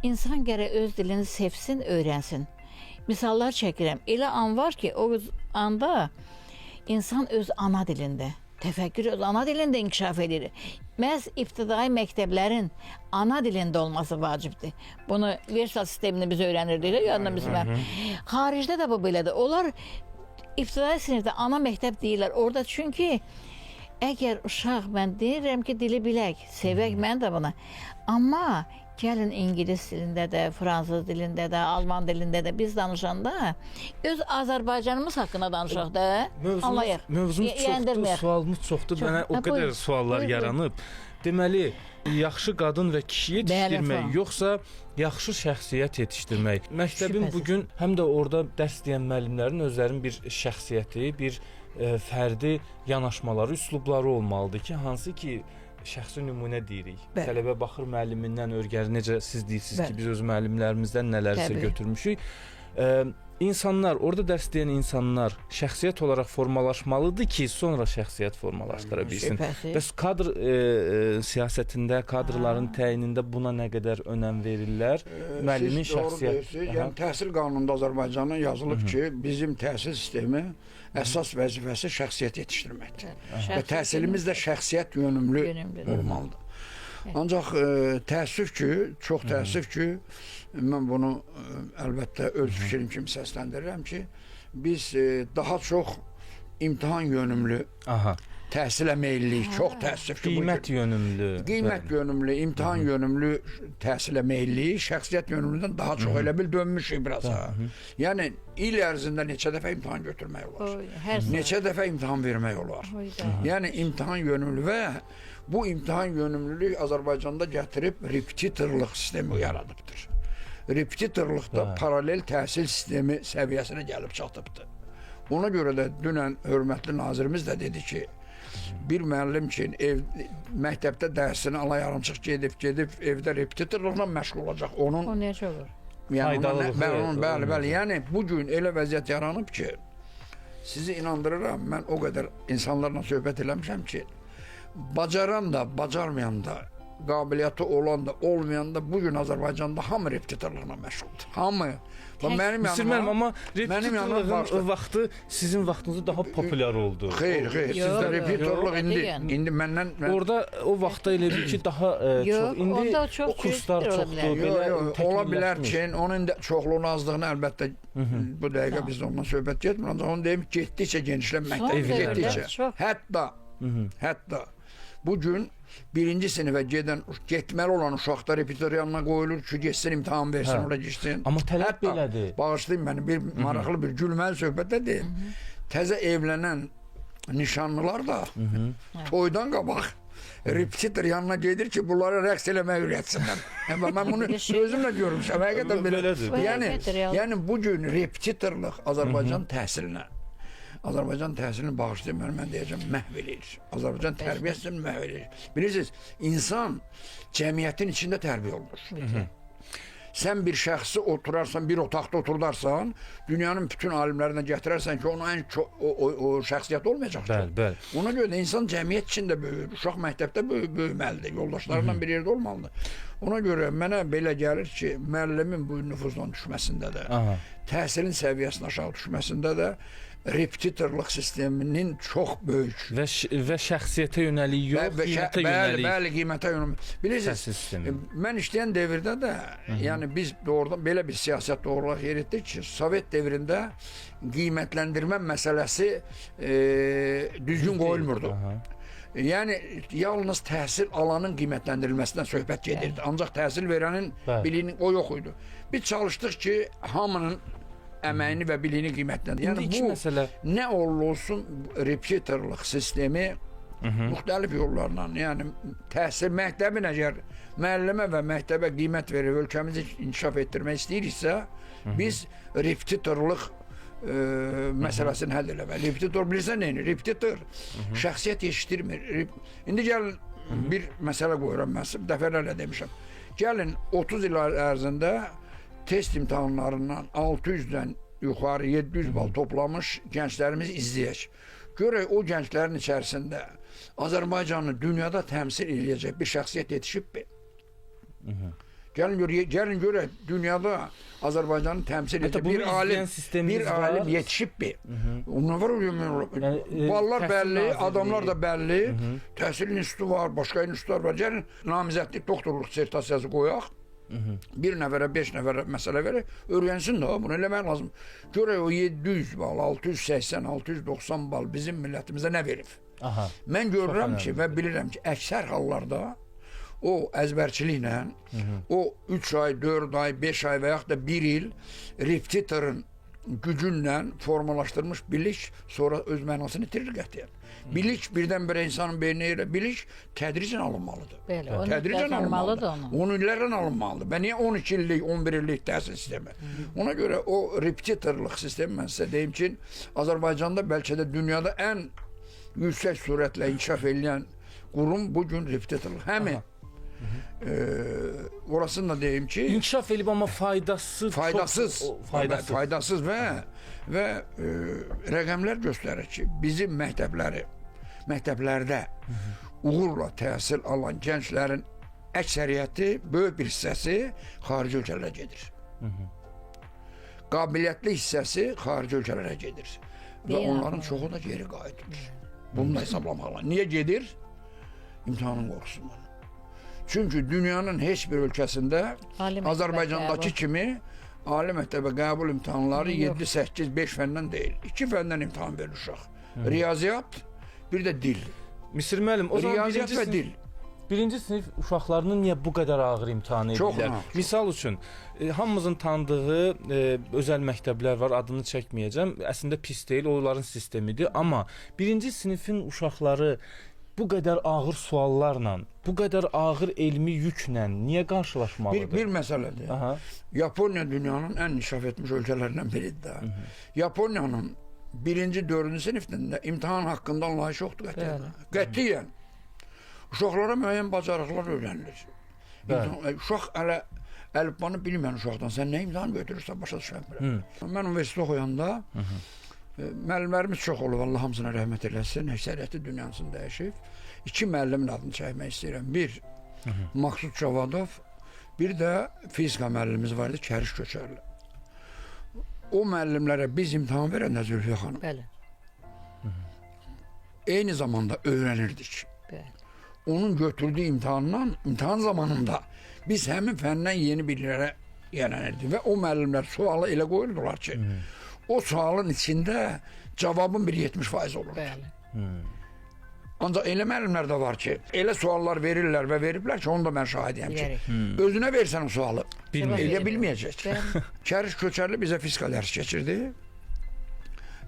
İnsan gərək öz dilini sevsin, öyrənsin. Misallar çəkirəm. Elə an var ki, o anda insan öz ana dilində, təfəkkür öz ana dilində inkişaf edir. Məhz ibtidai məktəblərin ana dilində olması vacibdir. Bunu Versal sistemini biz öyrənirdik, yadına bizim. Xaricdə də bu belədir. Onlar ibtidai sinifdə ana məktəb deyirlər. Orada çünki əgər uşaq, mən deyirəm ki, dili bilək, sevək mən də buna. Amma gəlin ingilis dilində də, fransız dilində də, alman dilində də biz danışanda öz Azərbaycanımız haqqında danışaq da, anlayaq. Mövzumuz çoxdur, sualımız çoxdur. Mənə o qədər suallar yaranıb. Deməli, yaxşı qadın və kişi yetişdirmək, yoxsa yaxşı şəxsiyyət yetişdirmək. Məktəbin bugün həm də orada dərs deyən müəllimlərin özlərinin bir şəxsiyyəti, bir fərdi yanaşmaları, üslubları olmalıdır ki, hansı ki, şəxsi nümunə deyirik. Bəli. Tələbə baxır müəllimindən öyrənir. Necə siz deyirsiniz ki, Bəli. biz öz müəllimlərimizdən nələrsə Təbii. götürmüşük. İnsanlar, orada dərs deyən insanlar şəxsiyyət olaraq formalaşmalıdır ki, sonra şəxsiyyət formalaşdıra bilsin. Şübhəsiz. Bəs kadr siyasətində, kadrların təyinində buna nə qədər önəm verirlər? Müəllimin Siz doğru şəxsiyyət. deyirsiniz. Yəni təhsil qanununda Azərbaycanın yazılıb ki, bizim təhsil sistemi əsas vəzifəsi şəxsiyyət yetişdirməkdir. Və təhsilimiz də şəxsiyyət yönümlü Yönümlüdür. olmalıdır. Ancaq təəssüf ki, çox təəssüf ki, mən bunu əlbəttə öz fikrim kimi səsləndirirəm ki, biz daha çox imtahan yönümlü Aha. təhsilə meyillilik, çox təəssüf ki, bu Qiymət gün yönümlü. qiymət yönümlü, imtahan yönümlü təhsilə meyillilik, şəxsiyyət yönümlüdən daha çox elə bil dönmüşük biraz ha. Yəni il ərzində neçə dəfə imtahan götürmək olar? Oy, hər sənə. Neçə dəfə imtahan vermək olar? Oy da. Yəni imtahan yönümlü və bu imtahan yönümlülük Azərbaycanda gətirib repetitorluq sistemi yaradıbdır. Repetitorluqda paralel təhsil sistemi səviyyəsinə gəlib çatıbdır. Ona görə də dünən hörmətli nazirimiz də dedi ki, bir müəllim ki, məktəbdə dərsini ala yarımçıq gedib evdə repetitorluqla məşğul olacaq. Onun O necə olur? yəni Faydalığı bəli. Yəni bu gün elə vəziyyət yaranıb ki, sizi inandırıram, mən o qədər insanlarla söhbət eləmişəm ki, bacaran da, bacarmayan da, qabiliyyəti olan da, olmayan da bu gün Azərbaycanda hamı repetitorluqla məşğuldur. Hamı. Və mənim Bilmirəm, amma mənim yanıma repetitorluğun vaxtı sizin vaxtınızda daha populyar oldu. Xeyr, sizdə repetitorluq indi məndən Orada o vaxtda elə bil ki, daha çox indi onda çox kurslar ola çoxdur, bilər. belə ola bilər ki, onun da çoxluğun azlığını əlbəttə bu dəqiqə biz ondan söhbət getmir, ancaq onu deyim getdikcə genişlənməkdə, Son dövrdə getdikcə. çox. Hətta bu gün birinci sinifə getməli olan uşaqlar repetitor yanına qoyulur ki, getsin imtahan versin, ora geçsin. Amma tələb belədir. Bağışlayın məni, bir maraqlı bir gülməli söhbət də deyim. Təzə evlənən nişanlılar da toydan qabaq repetitor yanına gedir ki, bunları rəqs eləməyə öyrətsinlər. Mən bunu özümlə görmüşəm, həqiqətən belədir. Yəni bu gün repetitorluq Azərbaycan təhsilinə, Azərbaycan təhsilini bağışlayın, mən deyəcəm, məhv eləyir. Azərbaycan tərbiyəsini məhv eləyir. Bilirsiniz, insan cəmiyyətin içində tərbiyə olunur. Sən bir şəxsi oturarsan, bir otaqda oturdarsan, dünyanın bütün alimlərinə gətirərsən ki, onun ən o şəxsiyyət olmayacaq. Bəli. Ona görə də insan cəmiyyət içində böyür, uşaq məktəbdə böyüməlidir, yoldaşlarla bir yerdə olmalıdır. Ona görə mənə belə gəlir ki, müəllimin bu nüfuzdan düşməsində də, təhsilin səviyyəsinin aşağı düşməsində də repetitorluq sisteminin çox böyük və şəxsiyyətə yönəlik yox, qiymətə yönəlik. Bəli, qiymətə yönəlik. Bilirsiniz, mən işləyən devirdə də, yəni biz doğrudan belə bir siyasət doğrular yer etdik ki, Sovet devrində qiymətləndirmə məsələsi düzgün qoyulmurdu. Yəni yalnız təhsil alanın qiymətləndirilməsindən söhbət gedirdi. Ancaq təhsil verənin biliyinin o yox idi. Biz çalışdıq ki, hamının əməyini və biliyini qiymətləndir. Yəni bu məsələ nə olsun repetitorluq sistemi müxtəlif yollarla, yəni təhsil məktəbin əgər müəllimə və məktəbə qiymət verir, ölkəmizi inkişaf etdirmək istəyiriksə, biz repetitorluq məsələsini həll eləmək. Repetitor bilirsən neyini? Repetitor şəxsiyyət yetişdirmir. İndi gəlin bir məsələ qoyuram, mən dəfələrlə demişəm. Gəlin 30 il ərzində test imtahanlarından 600-dən yuxarı 700 bal toplamış gənclərimizi izləyək. Görək o gənclərin içərisində Azərbaycanı dünyada təmsil edəcək bir şəxsiyyət yetişibmi? Gəlin görək dünyada Azərbaycanı təmsil edəcək bir alim yetişibmi? Onlar var, ballar bəlli, adamlar da bəlli, təhsil institutu var, başqa institutlar var. Gəlin namizədlik doktorluq dissertasiyası qoyaq. Bir nəfərə, 5 nəfərə məsələ verək, öyrənsin də, bunu eləmək lazım. Görək o 700 bal, 680, 690 bal bizim millətimizə nə verib? Mən görürəm ki və bilirəm ki, əksər hallarda o əzbərçiliklə, o 3 ay, 4 ay, 5 ay və yaxud da 1 il repetitorun gücünlə formalaşdırmış bilik sonra öz mənasını itirir qətiyyən. Bilik birdən-birə insanın beyninə yerə, bilik tədricən alınmalıdır. Belə, tədricən alınmalıdır. 10 illərlə alınmalıdır. Və niyə 12 illik, 11 illik təhsil sistemi? Ona görə o repetitorluq sistemi, mən sizə deyim ki, Azərbaycanda bəlkə də dünyada ən yüksək surətlə inkişaf edən Qurum bu gün repetitorluq. Həmin orasını da deyim ki, İnkişaf elib amma faydası faydasız, çox faydasız. faydasız və rəqəmlər göstərir ki, bizim məktəblərdə uğurla təhsil alan gənclərin əksəriyyəti, böyük bir hissəsi xarici ölkələrə gedir. Qabiliyyətli hissəsi xarici ölkələrə gedir və onların çoxu da geri qayıtmır. Bunu da hesablamaqla. Niyə gedir? İmtahanın qorxusundan. Çünki dünyanın heç bir ölkəsində Azərbaycandakı kimi ali məktəbə qəbul imtahanları 7, 8, 5 fəndən deyil. 2 fəndən imtahan verir uşaq. Riyaziyyat, bir də dil. Misir müəllim, o zaman Riyaziyyat və dil. Birinci sinif uşaqlarının niyə bu qədər ağır imtahan edirlər? Misal üçün, hamımızın tanıdığı özəl məktəblər var, adını çəkməyəcəm. Əslində pis deyil, onların sistemidir. Amma birinci sinifin uşaqları bu qədər ağır suallarla, bu qədər ağır elmi yüklə niyə qarşılaşmalıdır? Bir məsələdir. Aha. Yaponiya dünyanın ən inkişaf etmiş ölkələrindən biridir. Yaponiyanın 1-ci, 4-cü sinifində imtahan haqqında anlayış yoxdur qətiyyən. Qətiyyən. Uşaqlara müəyyən bacarıqlar öyrənilir. Uşaq hələ əlifbanı bilməyən uşaqdan sən nə imtahan götürürsən başa düşə bilmirəm. Mən universitetdə oxuyanda müəllimlərimiz çox olub, Allah hamısına rəhmət eləsin, əksəriyyəti dünyasını dəyişib. 2 müəllimin adını çəkmək istəyirəm. Bir, Maksud Cavadov, bir də fizika müəllimimiz vardı, Kəriş Köçərli. O müəllimlərə biz imtahan verəndə Zülfiyə xanım, eyni zamanda öyrənirdik. Onun götürdüyü imtahan zamanında biz həmin fəndən yeni bilgilərə yiyələnirdik və o müəllimlər sualı elə qoyurdular ki, o sualın içində cavabın bir 70% olur. Ancaq elə müəllimlər də var ki, elə suallar verirlər və veriblər ki, onu da mən şahidiyəm ki, özünə versən o sualı, elə bilməyəcək. Kəriş Köçərli bizə fizika dərs keçirdi.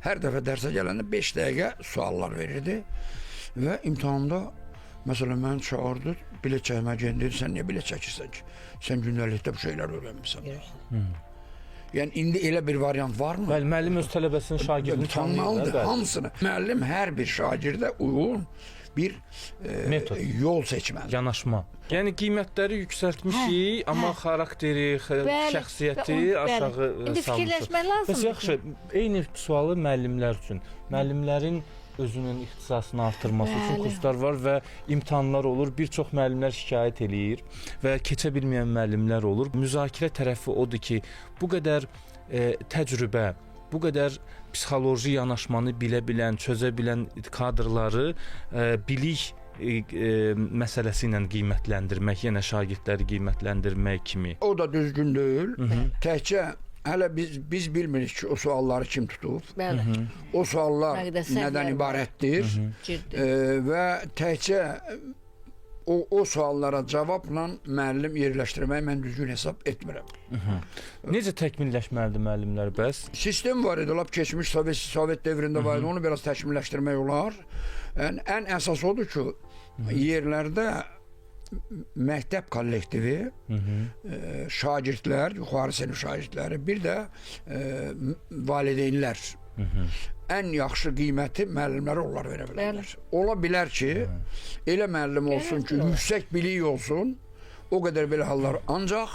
Hər dəfə dərsə gələndə 5 dəqiqə suallar verirdi və imtahanda məsələn, mən çağırdı, bilet çəkmə gendir, sən niyə bilet çəkirsən ki? Sən gündəlikdə bu şeylər öyrənmirsən. Yəni, indi elə bir variant varmı? Bəli, müəllim öz tələbəsinin şagirdini tanımalıdır, hamısını. Müəllim hər bir şagirdə uyğun bir yol seçməlidir. Yanaşma. Yəni, qiymətləri yüksəltmişik, amma xarakteri, şəxsiyyəti aşağı salmışıq. Fikirləşmək lazımdır. Yaxşı, eyni sualı müəllimlər üçün. Müəllimlərin özünün ixtisasını artırması üçün kurslar var və imtahanlar olur. Bir çox müəllimlər şikayət eləyir və keçə bilməyən müəllimlər olur. Müzakirə tərəfi odur ki, bu qədər təcrübə, bu qədər psixoloji yanaşmanı bilə bilən, çözə bilən kadrları bilik məsələsi ilə qiymətləndirmək, yenə şagirdləri qiymətləndirmək kimi. O da düzgün deyil. Təkcə hələ biz bilmirik ki, o sualları kim tutub. O suallar nədən ibarətdir və təkcə o suallara cavabla müəllim yerləşdirməyi mən düzgün hesab etmirəm. Necə təkmilləşməlidir müəllimlər bəs? Sistem var idi, lap keçmiş Sovet dövründə var idi, onu biraz təkmilləşdirmək olar. Ən əsas odur ki, yerlərdə məktəb kollektivi, şagirdlər, yuxarı sinif şagirdləri, bir də valideynlər ən yaxşı qiyməti müəllimlərə onlar verə bilərlər. Ola bilər ki, elə müəllim olsun ki, yüksək bilik olsun, o qədər belə hallar, ancaq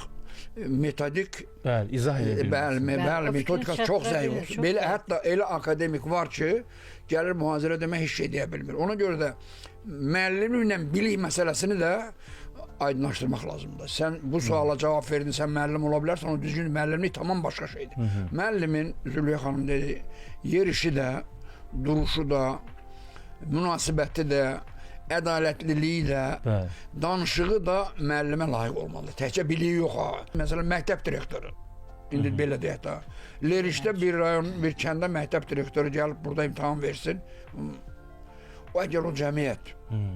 metodik izah edə bilməz. metodikası çox zəif olsun. Belə hətta elə akademik var ki, gəlir mühazirə demək heç şey deyə bilmir. Ona görə də müəllimliklə bilik məsələsini də aydınlaşdırmaq lazımdır. Sən bu suala cavab verdin, sən müəllim ola bilərsən, o düzgün müəllimlik tamam başqa şeydir. Müəllimin, Zülfiyə xanım dedi, yer işi də, duruşu da, münasibəti də, ədalətliliyi də, danışığı da müəllimə layiq olmalıdır. Təkcə biliyi yox ha. Məsələn, məktəb direktoru, indi belə deyək də, Lerişdə bir rayon, bir kəndə məktəb direktoru gəlib burada imtahan versin, o əgər o cəmiyyət,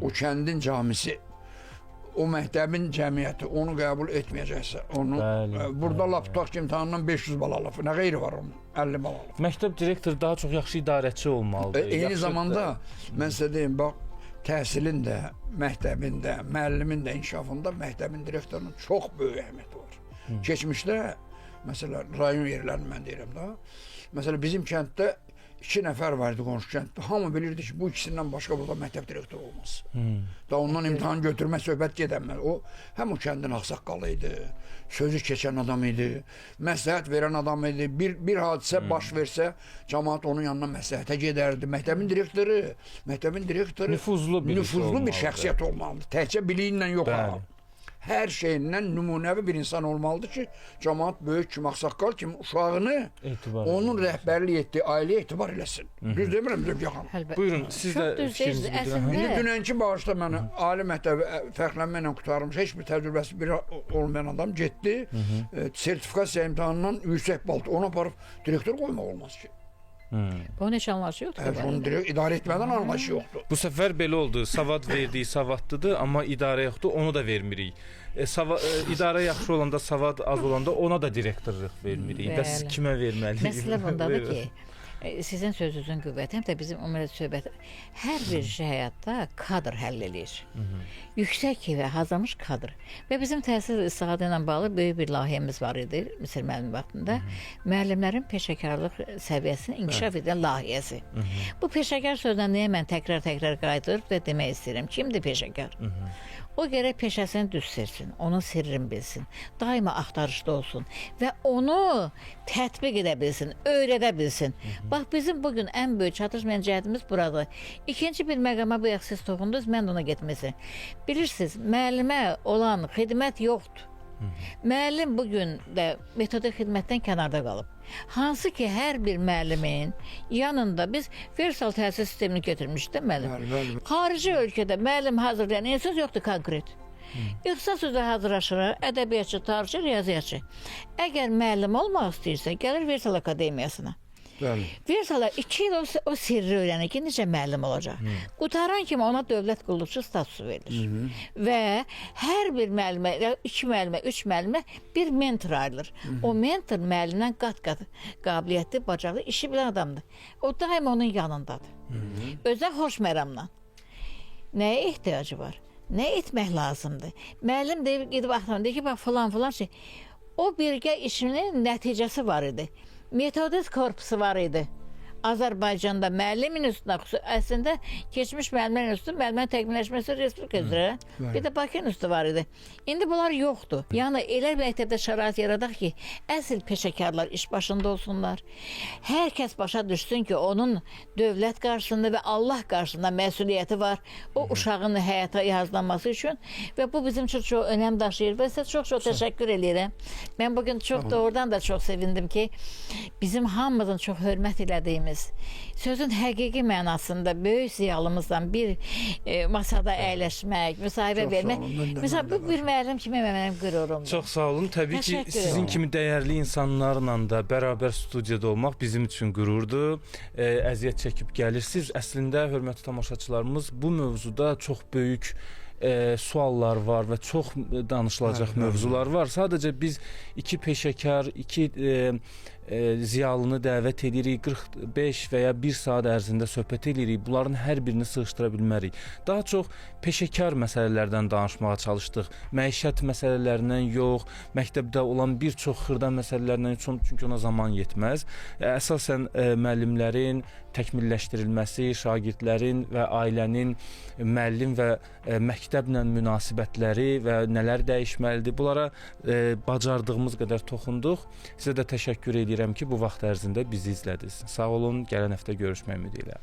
o kəndin camisi, o məktəbin cəmiyyəti onu qəbul etməyəcəksə, onu burada lap tutaq ki, imtahandan 500 bal alıb, nə qeyri var onun, 50 bal alıb. Məktəb direktoru daha çox yaxşı idarəçi olmalıdır. Eyni zamanda, mən sizə deyim, bax, təhsilin də, məktəbin də, müəllimin də inkişafında məktəbin direktorunun çox böyük əhəmiyyəti var. Keçmişdə, məsələn, rayon yerlərini mən deyirəm da, məsələn, bizim kənddə 2 nəfər var idi qonşu kənddə. Hamı bilirdi ki, bu ikisindən başqa burada məktəb direktoru olmaz. Da ondan imtahan götürmə söhbət gedəməz. O həm o kəndin ağsaqqalı idi, sözü keçən adam idi, məsləhət verən adam idi. Bir hadisə baş versə, cəmaət onun yanına məsləhətə gedərdi. Məktəbin direktoru Nüfuzlu bir şəxsiyyət olmalıdır. Təkcə biliyinlə yox. Bəli. Hər şeyindən nümunəvi bir insan olmalıdır ki, cəmaət böyük kimi, ağsaqqal kimi uşağını onun rəhbərlik etdiyi ailəyə etibar eləsin. Düz demirəm, Zülfiqan? Buyurun, siz də fikrinizi bildirin. İndi dünənki bağışda mənə ali məktəbi fərqlənməklə qurtarmış, heç bir təcrübəsi olmayan adam getdi, sertifikasiya imtahanından yüksək bal, ona aparıb direktor qoymaq olmaz ki. Bunun heç anlayışı yoxdur. Onun idarə etmədən anlayışı yoxdur. Bu səfər belə oldu. Savad verdiyi savadlıdır, amma idarə yoxdur, onu da vermirik. İdarə yaxşı olanda, savad az olanda ona da direktorluq vermirik. Bəs kimə verməliyik? Məsələ bundadır ki, sizin sözünüzün qüvvəti, həm də bizim ümumiyyətlə söhbət, hər bir şey həyatda kadr həll eləyir. Yüksək və hazırlanmış kadr. Və bizim təhsil istifadə ilə bağlı böyük bir layihəmiz var idi Misir müəllimi vaxtında. Müəllimlərin peşəkarlıq səviyyəsini inkişaf edən layihəsi. Bu peşəkar sözlə nəyə mən təkrar qayıdırıb və demək istəyirəm, kimdir peşəkar? O gərək peşəsini düz seçsin, onun sirrini bilsin, daima axtarışda olsun və onu tətbiq edə bilsin, öyrədə bilsin. Bax, bizim bugün ən böyük çatışmayan cəhətimiz buradır. İkinci bir məqama bu siz toxundunuz, mən ona getməsin. Bilirsiniz, müəllimə olan xidmət yoxdur. Müəllim bugün də metodik xidmətdən kənarda qalıb. Hansı ki, hər bir müəllimin yanında biz versal təhsil sistemini götürmüşdük müəllim. Xarici ölkədə müəllim hazırlayan insan yoxdur konkret. İxtisas üzrə hazırlaşır, ədəbiyyatçı, tarixçi, riyaziyyatçı. Əgər müəllim olmaq istəyirsə, gəlir Versal Akademiyasına. Versala 2 il o sirri öyrənir ki, necə müəllim olacaq. Qutaran kimi ona dövlət qulluqçu statusu verilir. Və hər bir müəllimə, 2 müəllimə, 3 müəllimə bir mentor ayrılır. O mentor müəllimdən qat-qat qabiliyyətli, bacarıqlı, işi bilən adamdır. O daima onun yanındadır. Özə xoş məramla. Nəyə ehtiyacı var? Nə etmək lazımdır? Müəllim deyib, gedib axtarın, deyir ki, bax, falan şey. O birgə işinin nəticəsi var idi. Metodist korpusu var idi. Azərbaycanda müəllimin üstünə, əslində keçmiş müəllimlərin üstü, müəllimin təkmilləşməsi Respublika üzrə, bir də Bakının üstü var idi. İndi bunlar yoxdur. Yəni, elə məktəbdə şərait yaradaq ki, əsl peşəkarlar iş başında olsunlar. Hər kəs başa düşsün ki, onun dövlət qarşısında və Allah qarşısında məsuliyyəti var. O uşağın həyata hazırlanması üçün və bu bizim üçün çox önəm daşıyır və sizə çox təşəkkür edirəm. Mən bugün çox doğrudan da çox sevindim ki, bizim hamımızın çox hörmət elədiyimiz, sözün həqiqi mənasında böyük ziyalımızdan bir masada əyləşmək, müsahibə vermək. Məsələn, bu bir müəllim kimi mənim qürurumdur. Çox sağ olun. Təbii ki, sizin kimi dəyərli insanlarla da bərabər studiyada olmaq bizim üçün qürurdur. Əziyyət çəkib gəlirsiniz. Əslində, hörmətli tamaşaçılarımız, bu mövzuda çox böyük suallar var və çox danışılacaq mövzular var. Sadəcə biz 2 peşəkar, 2 ziyalını dəvət edirik, 45 və ya 1 saat ərzində söhbət edirik. Bunların hər birini sığışdıra bilmərik. Daha çox peşəkar məsələlərdən danışmağa çalışdıq. Məişət məsələlərindən yox, məktəbdə olan bir çox xırda məsələlərindən, çünki ona zaman yetməz. Əsasən müəllimlərin təkmilləşdirilməsi, şagirdlərin və ailənin müəllim və məktəblə münasibətləri və nələr dəyişməlidir. Bunlara bacardığımız qədər toxunduq. Sizə də təşəkkür edirəm ki, bu vaxt ərzində bizi izlədiniz. Sağ olun, gələn həftə görüşmək ümidi ilə.